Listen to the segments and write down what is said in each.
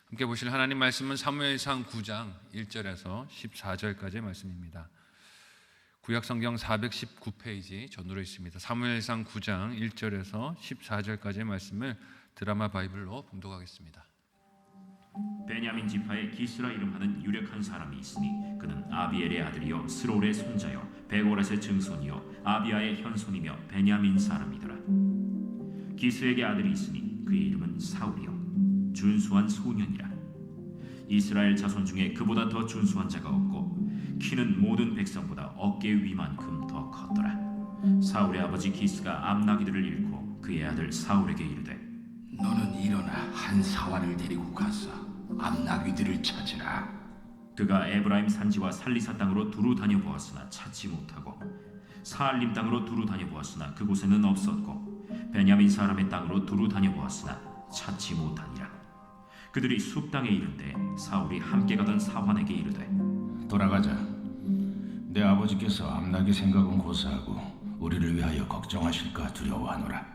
함께 보실 하나님 말씀은 사무엘상 9장 1절에서 14절까지의 말씀입니다. 구약성경 419페이지 전으로 있습니다. 사무엘상 9장 1절에서 14절까지의 말씀을 드라마 바이블로 봉독하겠습니다. 베냐민 지파의 기스라 이름하는 유력한 사람이 있으니 그는 아비엘의 아들이요 스롤의 손자요 베고랏의 증손이요 아비아의 현손이며 베냐민 사람이더라. 기스에게 아들이 있으니 그의 이름은 사울이요 준수한 소년이라. 이스라엘 자손 중에 그보다 더 준수한 자가 없고 키는 모든 백성보다 어깨 위만큼 더 컸더라. 사울의 아버지 기스가 암나기들을 잃고 그의 아들 사울에게 이르되 너는 일어나 한 사환을 데리고 가서 암나귀들을 찾으라. 그가 에브라임 산지와 살리사 땅으로 두루 다녀보았으나 찾지 못하고 사알림 땅으로 두루 다녀보았으나 그곳에는 없었고 베냐민 사람의 땅으로 두루 다녀보았으나 찾지 못하니라. 그들이 숲 땅에 이른데 사울이 함께 가던 사환에게 이르되 돌아가자. 내 아버지께서 암나귀 생각은 고사하고 우리를 위하여 걱정하실까 두려워하노라.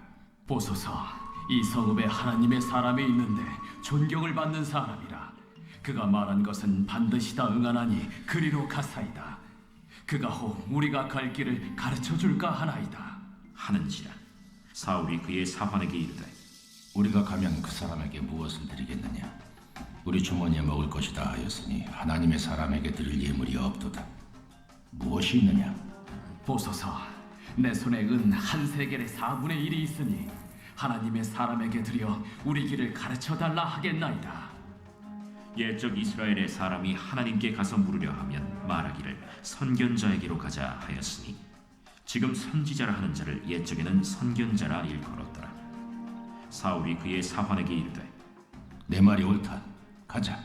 보소서, 이 성읍에 하나님의 사람이 있는데 존경을 받는 사람이라. 그가 말한 것은 반드시 다 응하나니 그리로 가사이다. 그가 혹 우리가 갈 길을 가르쳐 줄까 하나이다 하는지라. 사울이 그의 사환에게 이르되 우리가 가면 그 사람에게 무엇을 드리겠느냐? 우리 주머니에 먹을 것이다 하였으니 하나님의 사람에게 드릴 예물이 없도다. 무엇이 있느냐? 보소서, 내 손에 은 한 세겔의 4분의 1이 있으니 하나님의 사람에게 드려 우리 길을 가르쳐 달라 하겠나이다. 옛적 이스라엘의 사람이 하나님께 가서 물으려 하면 말하기를 선견자에게로 가자 하였으니 지금 선지자라 하는 자를 옛적에는 선견자라 일컬었더라. 사울이 그의 사환에게 이르되 내 말이 옳다. 가자.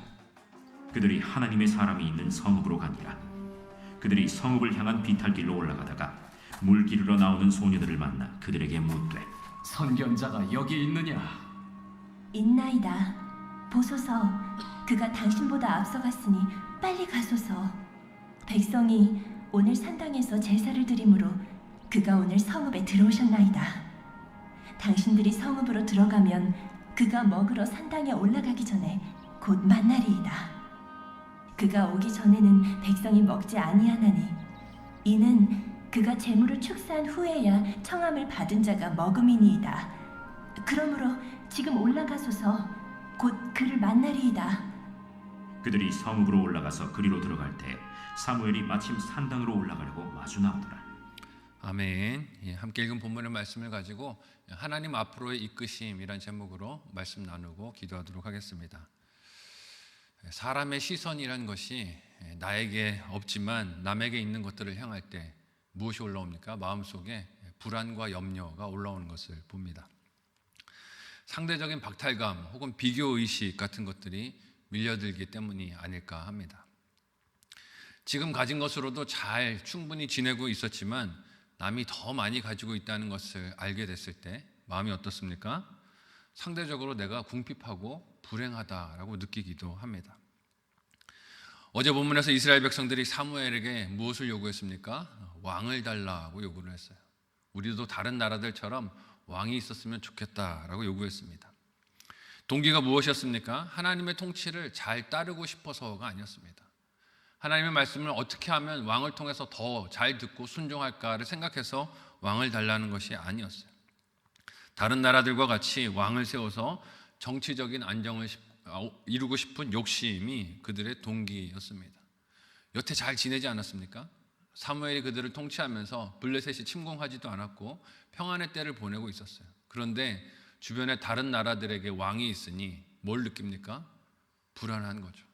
그들이 하나님의 사람이 있는 성읍으로 가니라. 그들이 성읍을 향한 비탈길로 올라가다가 물 기르러 나오는 소녀들을 만나 그들에게 묻되 선견자가 여기 있느냐? 있나이다. 보소서, 그가 당신보다 앞서갔으니 빨리 가소서. 백성이 오늘 산당에서 제사를 드리므로 그가 오늘 성읍에 들어오셨나이다. 당신들이 성읍으로 들어가면 그가 먹으러 산당에 올라가기 전에 곧 만나리이다. 그가 오기 전에는 백성이 먹지 아니하나니 이는 그가 재물을 축사한 후에야 청함을 받은 자가 먹음이니이다. 그러므로 지금 올라가소서. 곧 그를 만나리이다. 그들이 성읍으로 올라가서 그리로 들어갈 때 사무엘이 마침 산당으로 올라가려고 마주 나오더라. 아멘. 함께 읽은 본문의 말씀을 가지고 하나님 앞으로의 이끄심이란 제목으로 말씀 나누고 기도하도록 하겠습니다. 사람의 시선이란 것이 나에게 없지만 남에게 있는 것들을 향할 때 무엇이 올라옵니까? 마음속에 불안과 염려가 올라오는 것을 봅니다. 상대적인 박탈감 혹은 비교의식 같은 것들이 밀려들기 때문이 아닐까 합니다. 지금 가진 것으로도 잘 충분히 지내고 있었지만 남이 더 많이 가지고 있다는 것을 알게 됐을 때 마음이 어떻습니까? 상대적으로 내가 궁핍하고 불행하다라고 느끼기도 합니다. 어제 본문에서 이스라엘 백성들이 사무엘에게 무엇을 요구했습니까? 왕을 달라고 요구를 했어요. 우리도 다른 나라들처럼 왕이 있었으면 좋겠다라고 요구했습니다. 동기가 무엇이었습니까? 하나님의 통치를 잘 따르고 싶어서가 아니었습니다. 하나님의 말씀을 어떻게 하면 왕을 통해서 더 잘 듣고 순종할까를 생각해서 왕을 달라는 것이 아니었어요. 다른 나라들과 같이 왕을 세워서 정치적인 안정을 이루고 싶은 욕심이 그들의 동기였습니다. 여태 잘 지내지 않았습니까? 사무엘이 그들을 통치하면서 블레셋이 침공하지도 않았고 평안의 때를 보내고 있었어요. 그런데 주변에 다른 나라들에게 왕이 있으니 뭘 느낍니까? 불안한 거죠.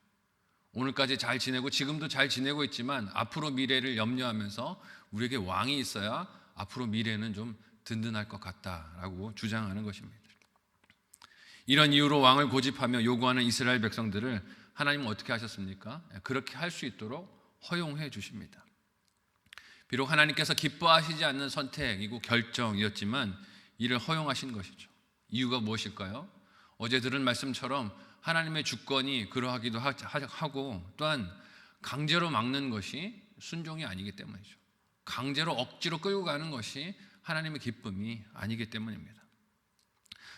오늘까지 잘 지내고 지금도 잘 지내고 있지만 앞으로 미래를 염려하면서 우리에게 왕이 있어야 앞으로 미래는 좀 든든할 것 같다라고 주장하는 것입니다. 이런 이유로 왕을 고집하며 요구하는 이스라엘 백성들을 하나님은 어떻게 하셨습니까? 그렇게 할 수 있도록 허용해 주십니다. 비록 하나님께서 기뻐하시지 않는 선택이고 결정이었지만 이를 허용하신 것이죠. 이유가 무엇일까요? 어제 들은 말씀처럼 하나님의 주권이 그러하기도 하고 또한 강제로 막는 것이 순종이 아니기 때문이죠. 강제로 억지로 끌고 가는 것이 하나님의 기쁨이 아니기 때문입니다.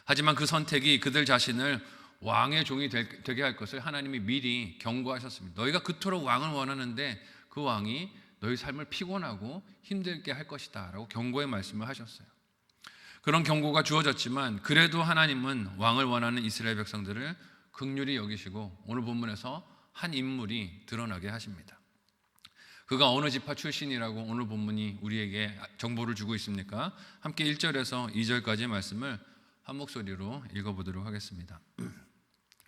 하지만 그 선택이 그들 자신을 왕의 종이 되게 할 것을 하나님이 미리 경고하셨습니다. 너희가 그토록 왕을 원하는데 그 왕이 너희 삶을 피곤하고 힘들게 할 것이다 라고 경고의 말씀을 하셨어요. 그런 경고가 주어졌지만 그래도 하나님은 왕을 원하는 이스라엘 백성들을 긍휼히 여기시고 오늘 본문에서 한 인물이 드러나게 하십니다. 그가 어느 지파 출신이라고 오늘 본문이 우리에게 정보를 주고 있습니까? 함께 1절에서 2절까지의 말씀을 한 목소리로 읽어보도록 하겠습니다.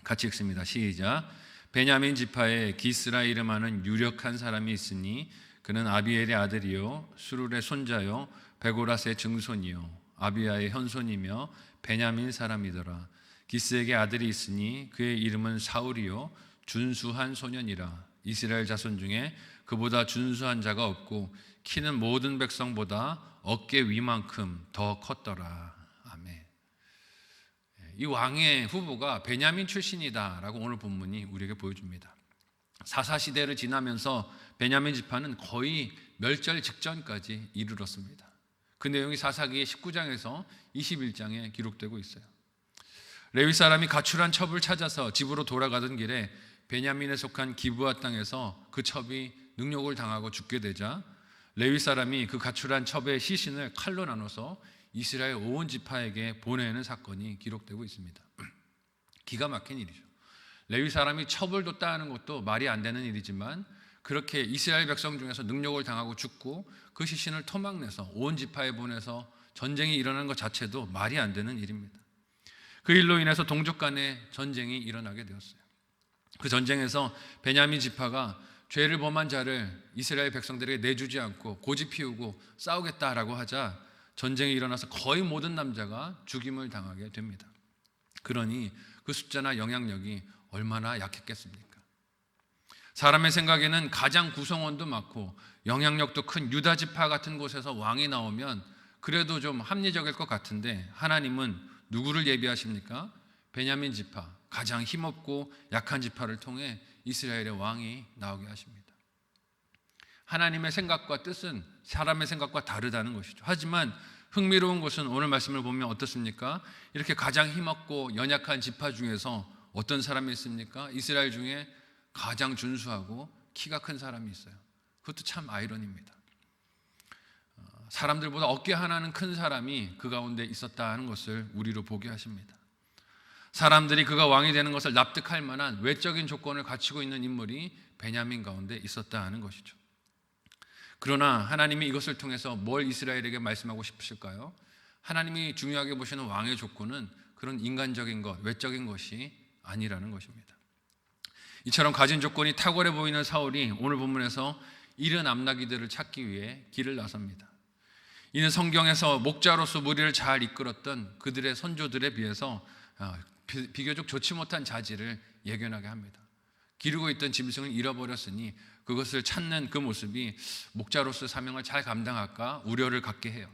같이 읽습니다. 시작. 베냐민 지파에 기스라 이름하는 유력한 사람이 있으니 그는 아비엘의 아들이요 수룰의 손자요 베고라스의 증손이요 아비야의 현손이며 베냐민 사람이더라. 기스에게 아들이 있으니 그의 이름은 사울이요 준수한 소년이라. 이스라엘 자손 중에 그보다 준수한 자가 없고 키는 모든 백성보다 어깨 위만큼 더 컸더라. 아멘. 이 왕의 후보가 베냐민 출신이다라고 오늘 본문이 우리에게 보여줍니다. 사사시대를 지나면서 베냐민 지파는 거의 멸절 직전까지 이르렀습니다. 그 내용이 사사기 19장에서 21장에 기록되고 있어요. 레위 사람이 가출한 첩을 찾아서 집으로 돌아가던 길에 베냐민에 속한 기브아 땅에서 그 첩이 능욕을 당하고 죽게 되자 레위 사람이 그 가출한 첩의 시신을 칼로 나눠서 이스라엘 온 지파에게 보내는 사건이 기록되고 있습니다. 기가 막힌 일이죠. 레위 사람이 첩을 뒀다 하는 것도 말이 안 되는 일이지만 그렇게 이스라엘 백성 중에서 능욕을 당하고 죽고 그 시신을 토막내서 온 지파에 보내서 전쟁이 일어나는 것 자체도 말이 안 되는 일입니다. 그 일로 인해서 동족 간의 전쟁이 일어나게 되었어요. 그 전쟁에서 베냐민 지파가 죄를 범한 자를 이스라엘 백성들에게 내주지 않고 고집 피우고 싸우겠다라고 하자 전쟁이 일어나서 거의 모든 남자가 죽임을 당하게 됩니다. 그러니 그 숫자나 영향력이 얼마나 약했겠습니까? 사람의 생각에는 가장 구성원도 많고 영향력도 큰 유다 지파 같은 곳에서 왕이 나오면 그래도 좀 합리적일 것 같은데 하나님은 누구를 예비하십니까? 베냐민 지파, 가장 힘없고 약한 지파를 통해 이스라엘의 왕이 나오게 하십니다. 하나님의 생각과 뜻은 사람의 생각과 다르다는 것이죠. 하지만 흥미로운 것은 오늘 말씀을 보면 어떻습니까? 이렇게 가장 힘없고 연약한 지파 중에서 어떤 사람이 있습니까? 이스라엘 중에 가장 준수하고 키가 큰 사람이 있어요. 그것도 참 아이러니입니다. 사람들보다 어깨 하나는 큰 사람이 그 가운데 있었다 하는 것을 우리로 보게 하십니다. 사람들이 그가 왕이 되는 것을 납득할 만한 외적인 조건을 갖추고 있는 인물이 베냐민 가운데 있었다 하는 것이죠. 그러나 하나님이 이것을 통해서 뭘 이스라엘에게 말씀하고 싶으실까요? 하나님이 중요하게 보시는 왕의 조건은 그런 인간적인 것, 외적인 것이 아니라는 것입니다. 이처럼 가진 조건이 탁월해 보이는 사울이 오늘 본문에서 70 암나기들을 찾기 위해 길을 나섭니다. 이는 성경에서 목자로서 무리를 잘 이끌었던 그들의 선조들에 비해서 비교적 좋지 못한 자질을 예견하게 합니다. 기르고 있던 짐승을 잃어버렸으니 그것을 찾는 그 모습이 목자로서 사명을 잘 감당할까 우려를 갖게 해요.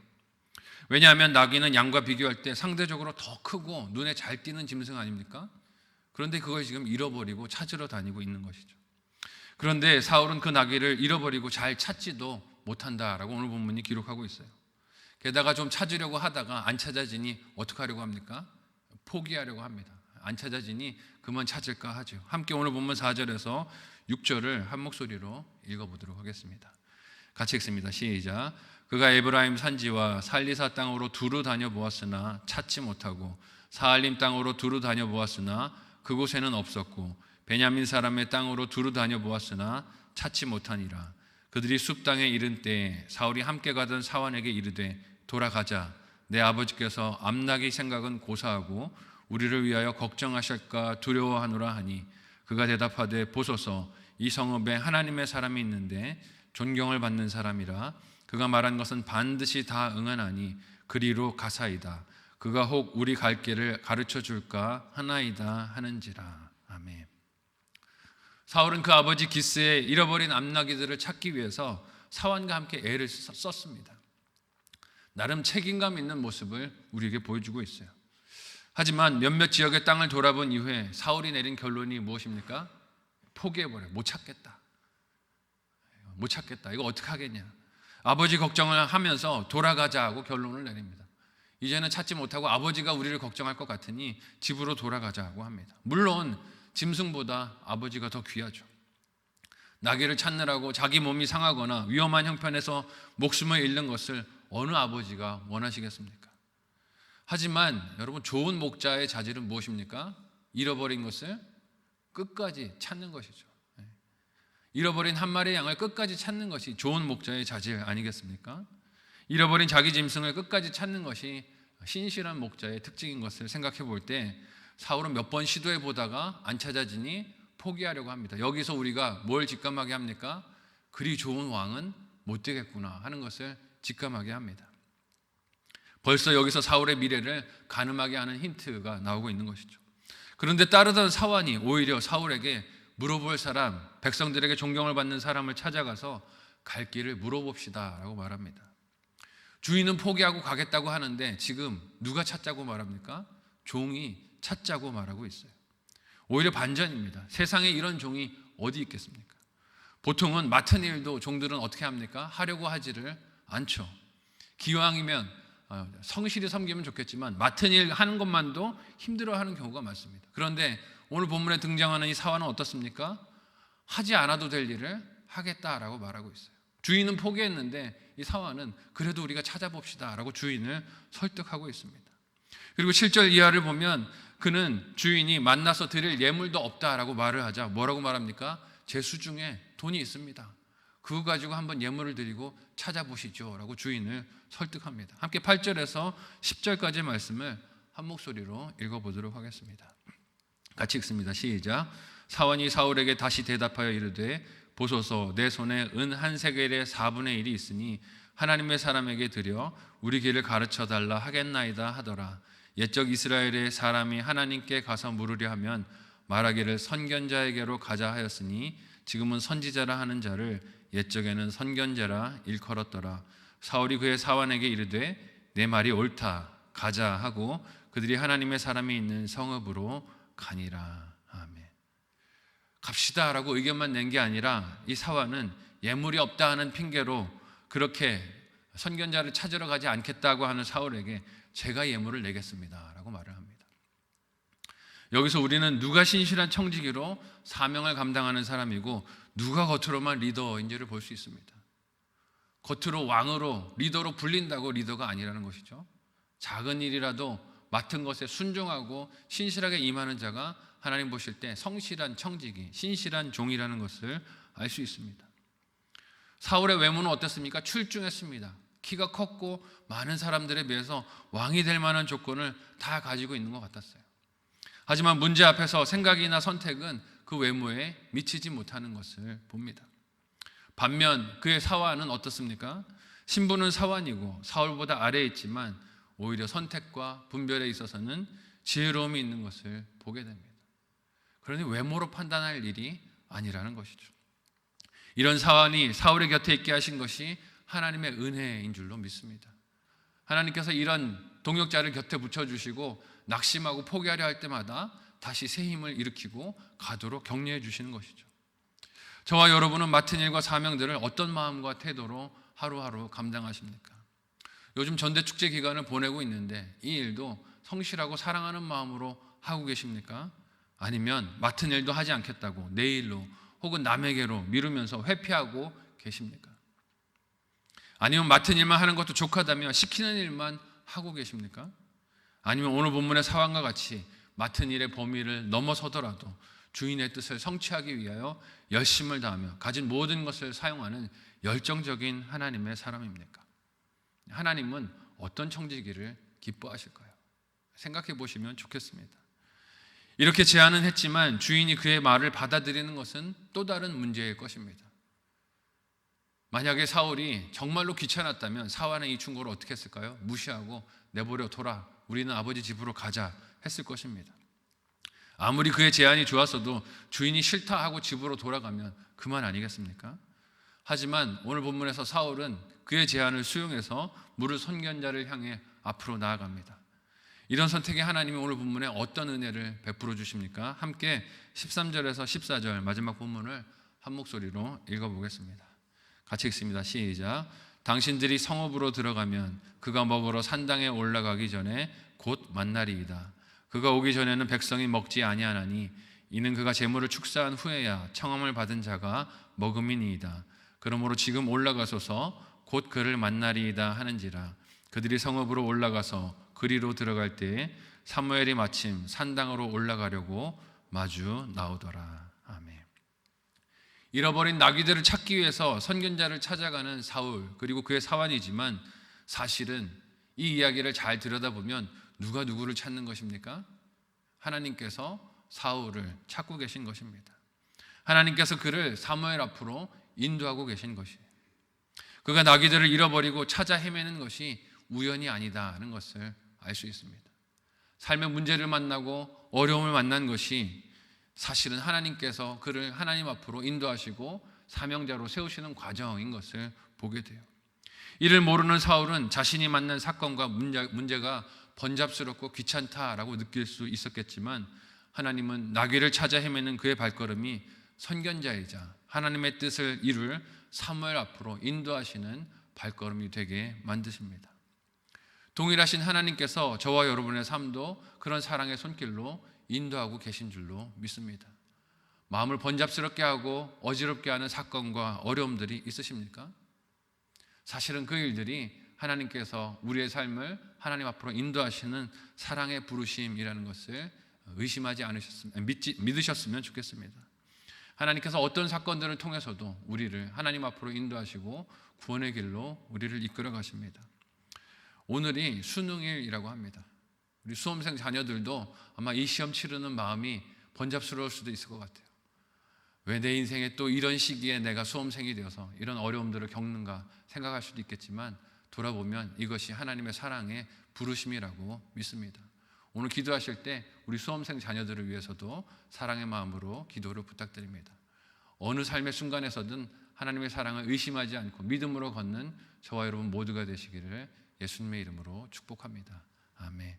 왜냐하면 나귀는 양과 비교할 때 상대적으로 더 크고 눈에 잘 띄는 짐승 아닙니까? 그런데 그걸 지금 잃어버리고 찾으러 다니고 있는 것이죠. 그런데 사울은 그 나귀를 잃어버리고 잘 찾지도 못한다라고 오늘 본문이 기록하고 있어요. 게다가 좀 찾으려고 하다가 안 찾아지니 어떻게 하려고 합니까? 포기하려고 합니다. 안 찾아지니 그만 찾을까 하죠. 함께 오늘 본문 4절에서 6절을 한 목소리로 읽어보도록 하겠습니다. 같이 읽습니다. 시작. 그가 에브라임 산지와 살리사 땅으로 두루 다녀보았으나 찾지 못하고 사알림 땅으로 두루 다녀보았으나 그곳에는 없었고 베냐민 사람의 땅으로 두루 다녀보았으나 찾지 못하니라. 그들이 숲 땅에 이른 때에 사울이 함께 가던 사환에게 이르되 돌아가자. 내 아버지께서 암나기 생각은 고사하고 우리를 위하여 걱정하실까 두려워하노라 하니 그가 대답하되 보소서 이 성읍에 하나님의 사람이 있는데 존경을 받는 사람이라. 그가 말한 것은 반드시 다 응하나니 그리로 가사이다. 그가 혹 우리 갈 길을 가르쳐 줄까 하나이다 하는지라. 아멘. 사울은 그 아버지 기스의 잃어버린 암나기들을 찾기 위해서 사환과 함께 애를 썼습니다. 나름 책임감 있는 모습을 우리에게 보여주고 있어요. 하지만 몇몇 지역의 땅을 돌아본 이후에 사울이 내린 결론이 무엇입니까? 포기해버려요. 못 찾겠다. 못 찾겠다. 이거 어떻게 하겠냐. 아버지 걱정을 하면서 돌아가자 하고 결론을 내립니다. 이제는 찾지 못하고 아버지가 우리를 걱정할 것 같으니 집으로 돌아가자고 합니다. 물론 짐승보다 아버지가 더 귀하죠. 나귀를 찾느라고 자기 몸이 상하거나 위험한 형편에서 목숨을 잃는 것을 어느 아버지가 원하시겠습니까? 하지만 여러분, 좋은 목자의 자질은 무엇입니까? 잃어버린 것을 끝까지 찾는 것이죠. 잃어버린 한 마리의 양을 끝까지 찾는 것이 좋은 목자의 자질 아니겠습니까? 잃어버린 자기 짐승을 끝까지 찾는 것이 신실한 목자의 특징인 것을 생각해 볼 때 사울은 몇 번 시도해 보다가 안 찾아지니 포기하려고 합니다. 여기서 우리가 뭘 직감하게 합니까? 그리 좋은 왕은 못 되겠구나 하는 것을 직감하게 합니다. 벌써 여기서 사울의 미래를 가늠하게 하는 힌트가 나오고 있는 것이죠. 그런데 따르던 사환이 오히려 사울에게 물어볼 사람, 백성들에게 존경을 받는 사람을 찾아가서 갈 길을 물어봅시다 라고 말합니다. 주인은 포기하고 가겠다고 하는데 지금 누가 찾자고 말합니까? 종이 찾자고 말하고 있어요. 오히려 반전입니다. 세상에 이런 종이 어디 있겠습니까? 보통은 맡은 일도 종들은 어떻게 합니까? 하려고 하지를 않죠. 기왕이면 성실히 섬기면 좋겠지만 맡은 일 하는 것만도 힘들어하는 경우가 많습니다. 그런데 오늘 본문에 등장하는 이 사환은 어떻습니까? 하지 않아도 될 일을 하겠다라고 말하고 있어요. 주인은 포기했는데 이 사환은 그래도 우리가 찾아봅시다 라고 주인을 설득하고 있습니다. 그리고 7절 이하를 보면 그는 주인이 만나서 드릴 예물도 없다라고 말을 하자 뭐라고 말합니까? 제 수중에 돈이 있습니다. 그거 가지고 한번 예물을 드리고 찾아보시죠 라고 주인을 설득합니다. 함께 8절에서 10절까지의 말씀을 한 목소리로 읽어보도록 하겠습니다. 같이 읽습니다. 시작. 사환이 사울에게 다시 대답하여 이르되 보소서, 내 손에 은 한 세겔의 4분의 1이 있으니 하나님의 사람에게 드려 우리 길을 가르쳐 달라 하겠나이다 하더라. 옛적 이스라엘의 사람이 하나님께 가서 물으려 하면 말하기를 선견자에게로 가자 하였으니 지금은 선지자라 하는 자를 옛적에는 선견자라 일컬었더라. 사울이 그의 사환에게 이르되 내 말이 옳다, 가자 하고 그들이 하나님의 사람이 있는 성읍으로 가니라. 아멘. 갑시다 라고 의견만 낸 게 아니라 이 사환은 예물이 없다 하는 핑계로 그렇게 선견자를 찾으러 가지 않겠다고 하는 사울에게 제가 예물을 내겠습니다 라고 말을 합니다. 여기서 우리는 누가 신실한 청지기로 사명을 감당하는 사람이고 누가 겉으로만 리더인지를 볼 수 있습니다. 겉으로 왕으로 리더로 불린다고 리더가 아니라는 것이죠. 작은 일이라도 맡은 것에 순종하고 신실하게 임하는 자가 하나님 보실 때 성실한 청지기, 신실한 종이라는 것을 알 수 있습니다. 사울의 외모는 어떻습니까? 출중했습니다. 키가 컸고 많은 사람들에 비해서 왕이 될 만한 조건을 다 가지고 있는 것 같았어요. 하지만 문제 앞에서 생각이나 선택은 그 외모에 미치지 못하는 것을 봅니다. 반면 그의 사환은 어떻습니까? 신분은 사환이고 사울보다 아래에 있지만 오히려 선택과 분별에 있어서는 지혜로움이 있는 것을 보게 됩니다. 그러니 외모로 판단할 일이 아니라는 것이죠. 이런 사환이 사울의 곁에 있게 하신 것이 하나님의 은혜인 줄로 믿습니다. 하나님께서 이런 동역자를 곁에 붙여주시고 낙심하고 포기하려 할 때마다 다시 새 힘을 일으키고 가도록 격려해 주시는 것이죠. 저와 여러분은 맡은 일과 사명들을 어떤 마음과 태도로 하루하루 감당하십니까? 요즘 전대축제 기간을 보내고 있는데 이 일도 성실하고 사랑하는 마음으로 하고 계십니까? 아니면 맡은 일도 하지 않겠다고 내일로 혹은 남에게로 미루면서 회피하고 계십니까? 아니면 맡은 일만 하는 것도 족하다며 시키는 일만 하고 계십니까? 아니면 오늘 본문의 사환과 같이 맡은 일의 범위를 넘어서더라도 주인의 뜻을 성취하기 위하여 열심을 다하며 가진 모든 것을 사용하는 열정적인 하나님의 사람입니까? 하나님은 어떤 청지기를 기뻐하실까요? 생각해 보시면 좋겠습니다. 이렇게 제안은 했지만 주인이 그의 말을 받아들이는 것은 또 다른 문제일 것입니다. 만약에 사울이 정말로 귀찮았다면 사환의 이 충고를 어떻게 했을까요? 무시하고 내버려 둬라, 우리는 아버지 집으로 가자 했을 것입니다. 아무리 그의 제안이 좋았어도 주인이 싫다 하고 집으로 돌아가면 그만 아니겠습니까? 하지만 오늘 본문에서 사울은 그의 제안을 수용해서 물을 선견자를 향해 앞으로 나아갑니다. 이런 선택에 하나님이 오늘 본문에 어떤 은혜를 베풀어 주십니까? 함께 13절에서 14절 마지막 본문을 한 목소리로 읽어보겠습니다. 같이 읽습니다. 시작. 당신들이 성읍으로 들어가면 그가 먹으러 산당에 올라가기 전에 곧 만날이이다. 그가 오기 전에는 백성이 먹지 아니하나니 이는 그가 제물을 축사한 후에야 청함을 받은 자가 먹음이니이다. 그러므로 지금 올라가소서 곧 그를 만나리이다 하는지라. 그들이 성읍으로 올라가서 그리로 들어갈 때에 사무엘이 마침 산당으로 올라가려고 마주 나오더라. 아멘. 잃어버린 나귀들을 찾기 위해서 선견자를 찾아가는 사울 그리고 그의 사환이지만 사실은 이 이야기를 잘 들여다보면 누가 누구를 찾는 것입니까? 하나님께서 사울을 찾고 계신 것입니다. 하나님께서 그를 사무엘 앞으로 인도하고 계신 것이에요. 그가 나귀들을 잃어버리고 찾아 헤매는 것이 우연이 아니다는 것을 알 수 있습니다. 삶의 문제를 만나고 어려움을 만난 것이 사실은 하나님께서 그를 하나님 앞으로 인도하시고 사명자로 세우시는 과정인 것을 보게 돼요. 이를 모르는 사울은 자신이 만난 사건과 문제가 번잡스럽고 귀찮다라고 느낄 수 있었겠지만 하나님은 나귀를 찾아 헤매는 그의 발걸음이 선견자이자 하나님의 뜻을 이룰 사무엘 앞으로 인도하시는 발걸음이 되게 만드십니다. 동일하신 하나님께서 저와 여러분의 삶도 그런 사랑의 손길로 인도하고 계신 줄로 믿습니다. 마음을 번잡스럽게 하고 어지럽게 하는 사건과 어려움들이 있으십니까? 사실은 그 일들이 하나님께서 우리의 삶을 하나님 앞으로 인도하시는 사랑의 부르심이라는 것을 의심하지 않으셨으면, 믿으셨으면 좋겠습니다. 하나님께서 어떤 사건들을 통해서도 우리를 하나님 앞으로 인도하시고 구원의 길로 우리를 이끌어 가십니다. 오늘이 수능일이라고 합니다. 우리 수험생 자녀들도 아마 이 시험 치르는 마음이 번잡스러울 수도 있을 것 같아요. 왜 내 인생에 또 이런 시기에 내가 수험생이 되어서 이런 어려움들을 겪는가 생각할 수도 있겠지만 돌아보면 이것이 하나님의 사랑의 부르심이라고 믿습니다. 오늘 기도하실 때 우리 수험생 자녀들을 위해서도 사랑의 마음으로 기도를 부탁드립니다. 어느 삶의 순간에서든 하나님의 사랑을 의심하지 않고 믿음으로 걷는 저와 여러분 모두가 되시기를 예수님의 이름으로 축복합니다. 아멘.